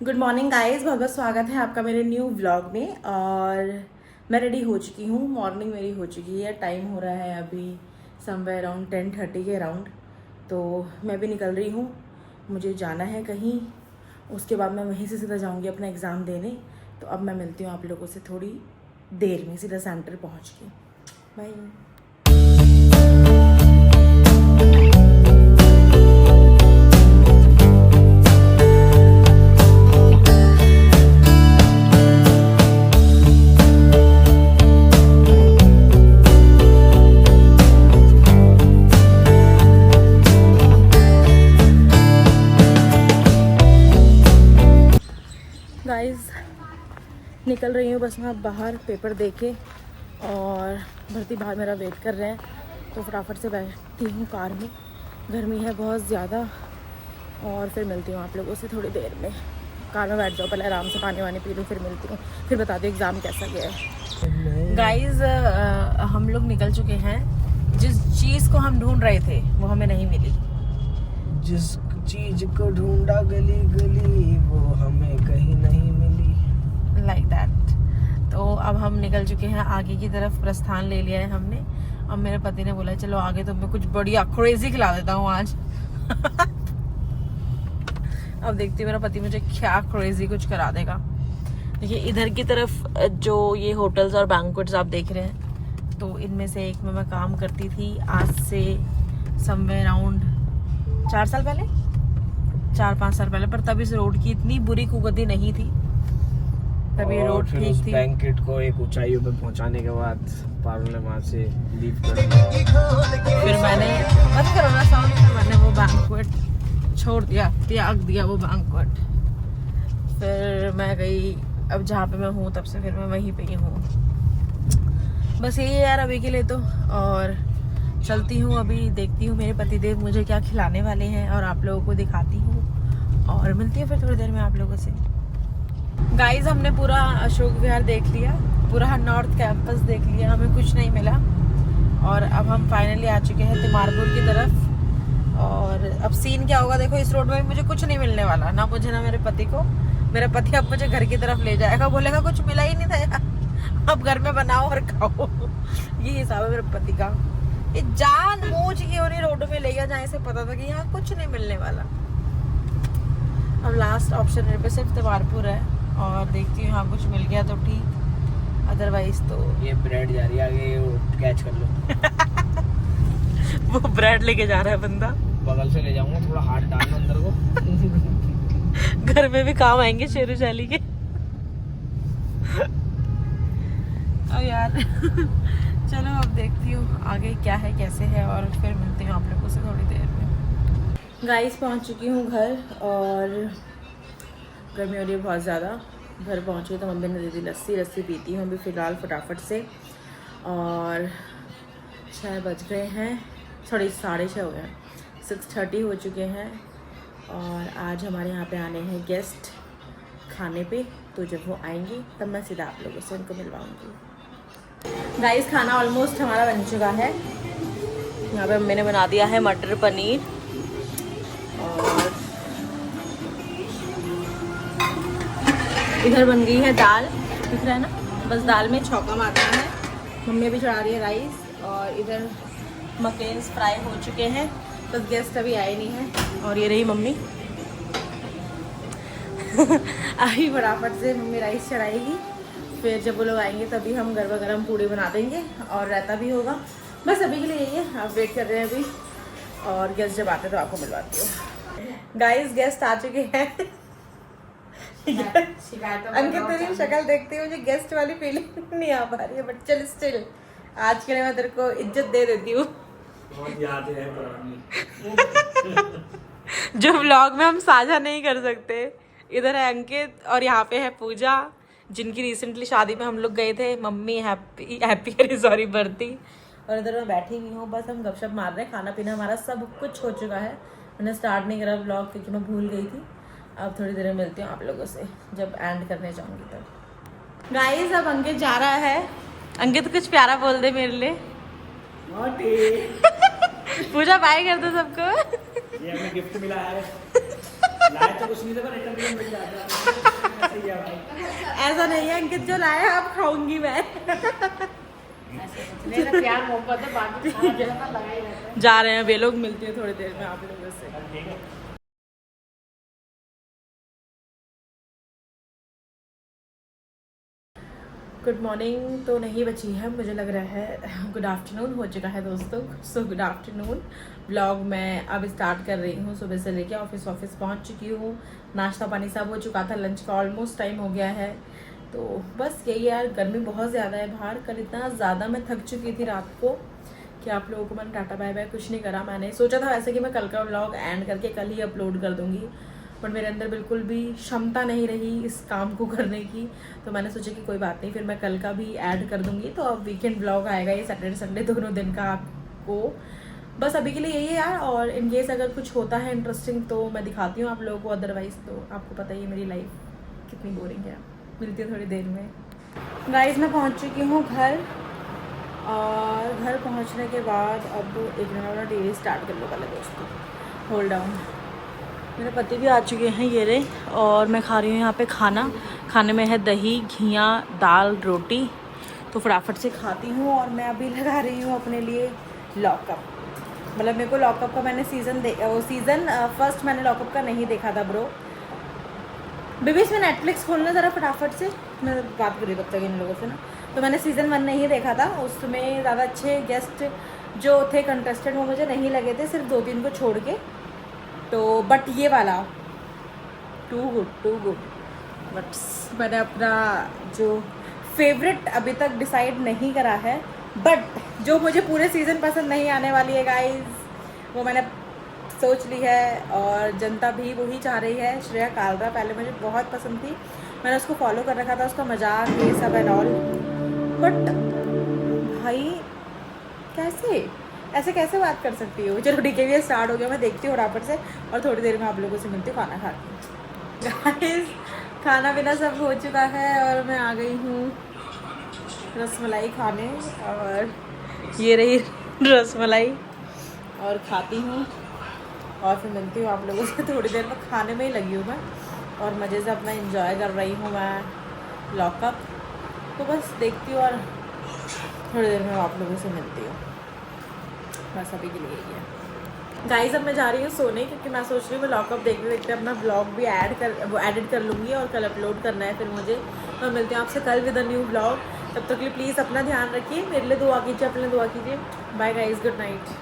Good morning guys, बहुत बहुत स्वागत है आपका मेरे न्यू व्लॉग में। और मैं रेडी हो चुकी हूँ, मॉर्निंग मेरी हो चुकी है। टाइम हो रहा है अभी समवेयर अराउंड 10:30 के अराउंड। तो मैं भी निकल रही हूँ, मुझे जाना है कहीं। उसके बाद मैं वहीं से सीधा जाऊँगी अपना एग्ज़ाम देने। तो अब मैं मिलती हूँ आप लोगों से थोड़ी देर में, सीधा सेंटर पहुँच के। बाय। गाइस निकल रही हूँ बस मैं बाहर पेपर देके, और भर्ती बाहर मेरा वेट कर रहे हैं। तो फटाफट से बैठती हूँ कार में, गर्मी है बहुत ज़्यादा। और फिर मिलती हूँ आप लोगों से थोड़ी देर में। कार में बैठ जाओ, पहले आराम से पानी वानी पी लूँ, फिर मिलती हूँ, फिर बता दो एग्ज़ाम कैसा गया है। गाइस हम लोग निकल चुके हैं। जिस चीज़ को हम ढूंढ रहे थे वो हमें नहीं मिली। जिस चीज को ढूंढा गली गली वो हमें कहीं नहीं मिली। Like that. तो अब हम निकल चुके हैं आगे की तरफ, प्रस्थान ले लिया है हमने। अब मेरे पति ने बोला चलो आगे तो मैं कुछ बढ़िया क्रेजी खिला देता हूँ आज। अब देखती हूँ मेरा पति मुझे क्या क्रेजी कुछ करा देगा। देखिए इधर की तरफ जो ये होटल्स और बैंक्वेट्स आप देख रहे हैं, तो इनमें से एक में मैं काम करती थी आज से समवेयर अराउंड 4 साल पहले, 4-5 साल पहले। पर तब इस रोड की इतनी बुरी कुगति नहीं थी, तभी रोड ठीक थी। बैंकेट को एक ऊंचाइयों पे पहुंचाने के बाद पारुल ने वहां से लीव कर दिया। फिर मैंने बंद करो ना साउंड, मैंने वो बैंक्वेट छोड़ दिया, त्याग दिया वो बैंक्वेट। फिर मैं गई, अब जहाँ पे मैं हूँ तब से फिर मैं वहीं पे ही हूँ। बस यही है यार अभी के लिए तो। और चलती हूँ अभी, देखती हूँ मेरे पतिदेव मुझे क्या खिलाने वाले हैं और आप लोगों को दिखाती हूँ, और मिलती हूँ फिर थोड़ी देर में आप लोगों से। गाइज हमने पूरा अशोक विहार देख लिया, पूरा नॉर्थ कैंपस देख लिया, हमें कुछ नहीं मिला। और अब हम फाइनली आ चुके हैं तिमारपुर की तरफ। और अब सीन क्या होगा देखो, इस रोड में मुझे कुछ नहीं मिलने वाला, ना मुझे ना मेरे पति को। मेरा पति अब मुझे घर की तरफ ले जाएगा, बोलेगा कुछ मिला ही नहीं था यार, अब घर में बनाओ और खाओ। ये हिसाब है मेरे पति का। ये जानबूझ के उन्हीं रोडों में ले गया जहाँ से पता था कि यहाँ कुछ नहीं मिलने वाला। अब लास्ट ऑप्शन मेरे पे सिर्फ तिमारपुर है, और देखती हूँ यहाँ कुछ मिल गया तो ठीक, अदरवाइज तो ये ब्रेड जा रही है आगे, वो कैच कर लो। वो ब्रेड लेके जा रहा है बंदा। बगल से ले जाऊंगा, थोड़ा हाथ डालना अंदर को। घर में भी काम आएंगे शेरू शैली के। अब यार चलो अब देखती हूँ आगे क्या है कैसे है, और फिर मिलती हूँ आप लोगों से थोड़ी देर में। गाइस पहुँच चुकी हूँ घर, और गर्मी हो रही है बहुत ज़्यादा। घर पहुँची तो मम्मी ने दे दी लस्सी पीती हूँ अभी फ़िलहाल फटाफट से। और 6 बज गए हैं, सॉरी 6:30 हो गए हैं, 6:30 हो चुके हैं। और आज हमारे यहाँ पे आने हैं गेस्ट खाने पे, तो जब वो आएंगे तब मैं सीधा आप लोगों से उनको मिलवाऊँगी। गाइस खाना ऑलमोस्ट हमारा बन चुका है। यहाँ पे मम्मी ने बना दिया है मटर पनीर, और इधर बन गई है दाल, दिख रहा है ना, बस दाल में छौंका मारना है। मम्मी भी चढ़ा रही है राइस, और इधर मकेन्स फ्राई हो चुके हैं, बस गेस्ट अभी आए नहीं हैं। और ये रही मम्मी। अभी फटाफट से मम्मी राइस चढ़ाएगी, फिर जब वो लोग आएंगे तभी हम गरम गरम पूड़ी बना देंगे, और रायता भी होगा। बस अभी के लिए यही है, आप वेट कर रहे हैं अभी, और गेस्ट जब आते तो आपको मिलवाती हूँ। गाइस गेस्ट आ चुके हैं। अंकित तेरी शक्ल देखते हुए मुझे गेस्ट वाली फीलिंग नहीं आ पा रही है, बट चल स्टिल आज के लिए मैं तेरे को इज्जत दे देती हूँ। जो व्लॉग में हम साझा नहीं कर सकते। इधर है अंकित, और यहाँ पे है पूजा, जिनकी रिसेंटली शादी में हम लोग गए थे। मम्मी हैप्पी सॉरी बर्ती। और इधर मैं बैठी हुई हूँ, बस हम गपशप मार रहे हैं। खाना पीना हमारा सब कुछ हो चुका है। मैंने स्टार्ट नहीं करा व्लॉग क्योंकि मैं भूल गई थी। अब थोड़ी देर में मिलती हूँ आप लोगों से जब एंड करने जाऊँगी तब। गाइस अब अंकित जा रहा है। अंकित कुछ प्यारा बोल दे मेरे लिए। पूजा बाय कर दो सबको। ये हमें गिफ्ट मिला है। लाए तो कुछ नहीं था, पर रिटर्न में मिल जाता है। सही है भाई। ऐसा नहीं है अंकित, जो लाया अब खाऊंगी मैं। प्यार मोहब्बत है, बाकी ठीक है लगा ही रहता है। जा रहे हैं वे लोग, मिलते हैं थोड़ी देर में आप लोगों से। गुड मॉर्निंग तो नहीं बची है, मुझे लग रहा है गुड आफ्टरनून हो चुका है दोस्तों। So good afternoon. व्लॉग मैं अब स्टार्ट कर रही हूँ। सुबह से लेके ऑफिस पहुँच चुकी हूँ, नाश्ता पानी सब हो चुका था, लंच का ऑलमोस्ट टाइम हो गया है। तो बस यही यार, गर्मी बहुत ज़्यादा है बाहर। कल इतना ज़्यादा मैं थक चुकी थी रात को कि आप लोगों को मैंने टाटा बाय बाय कुछ नहीं करा। मैंने सोचा था वैसे कि मैं कल का व्लॉग एंड करके कल ही अपलोड कर दूँगी, बट मेरे अंदर बिल्कुल भी क्षमता नहीं रही इस काम को करने की। तो मैंने सोचा कि कोई बात नहीं, फिर मैं कल का भी ऐड कर दूँगी। तो अब वीकेंड व्लॉग आएगा, ये सैटरडे संडे दोनों दिन का आपको। बस अभी के लिए यही है यार, और इन केस अगर कुछ होता है इंटरेस्टिंग तो मैं दिखाती हूँ आप लोगों को, अदरवाइज़ तो आपको पता ही है मेरी लाइफ कितनी बोरिंग है। मिलती है थोड़ी देर में। गाइस मैं पहुँच चुकी हूँ घर, और घर पहुँचने के बाद अब एक मिनट टीवी स्टार्ट कर लो पहले दोस्तों, होल्ड डाउन। मेरे पति भी आ चुके हैं ये रहे, और मैं खा रही हूँ यहाँ पे खाना। खाने में है दही, घिया, दाल, रोटी। तो फटाफट से खाती हूँ। और मैं अभी लगा रही हूँ अपने लिए लॉकअप। मतलब मेरे को लॉकअप का मैंने सीज़न फर्स्ट मैंने लॉकअप का नहीं देखा था ब्रो। बेबी इसमें नेटफ्लिक्स खोलना ज़रा फटाफट से, मैं बात कर रही तब तक इन लोगों से ना। तो मैंने सीज़न 1 नहीं देखा था, उसमें ज़्यादा अच्छे गेस्ट जो थे कंटेस्टेंट वो मुझे नहीं लगे थे, सिर्फ 2-3 को छोड़ के। तो बट ये वाला टू गुड। बट मैंने अपना जो फेवरेट अभी तक डिसाइड नहीं करा है, बट जो मुझे पूरे सीज़न पसंद नहीं आने वाली है गाइस, वो मैंने सोच ली है। और जनता भी वही चाह रही है। श्रेया कालरा पहले मुझे बहुत पसंद थी, मैंने उसको फॉलो कर रखा था, उसका मजाक ये सब एंड ऑल। बट भाई कैसे बात कर सकती हो। चलो ठीक है, ये स्टार्ट हो गया, मैं देखती हूँ फटाफट से, और थोड़ी देर में आप लोगों से मिलती हूँ खाना खा के। गाइस खाना पीना सब हो चुका है, और मैं आ गई हूँ रसमलाई खाने, और ये रही रसमलाई, और खाती हूँ, और फिर मिलती हूँ आप लोगों से थोड़ी देर में। खाने में ही लगी हूँ मैं, और मज़े से अपना एंजॉय कर रही हूँ मैं लॉकअप। तो बस देखती हूँ, और थोड़ी देर में आप लोगों से मिलती हूँ। बस अभी के लिए यही है गाइस। अब मैं जा रही हूँ सोने, क्योंकि मैं सोच रही हूँ मैं लॉकअप देखते देखते अपना ब्लॉग भी एडिट कर लूँगी, और कल अपलोड करना है फिर मुझे। और मिलते हैं आपसे कल विद अ न्यू ब्लॉग। तब तक के लिए प्लीज़ अपना ध्यान रखिए, मेरे लिए दुआ कीजिए, अपने दुआ कीजिए। Bye guys, good night.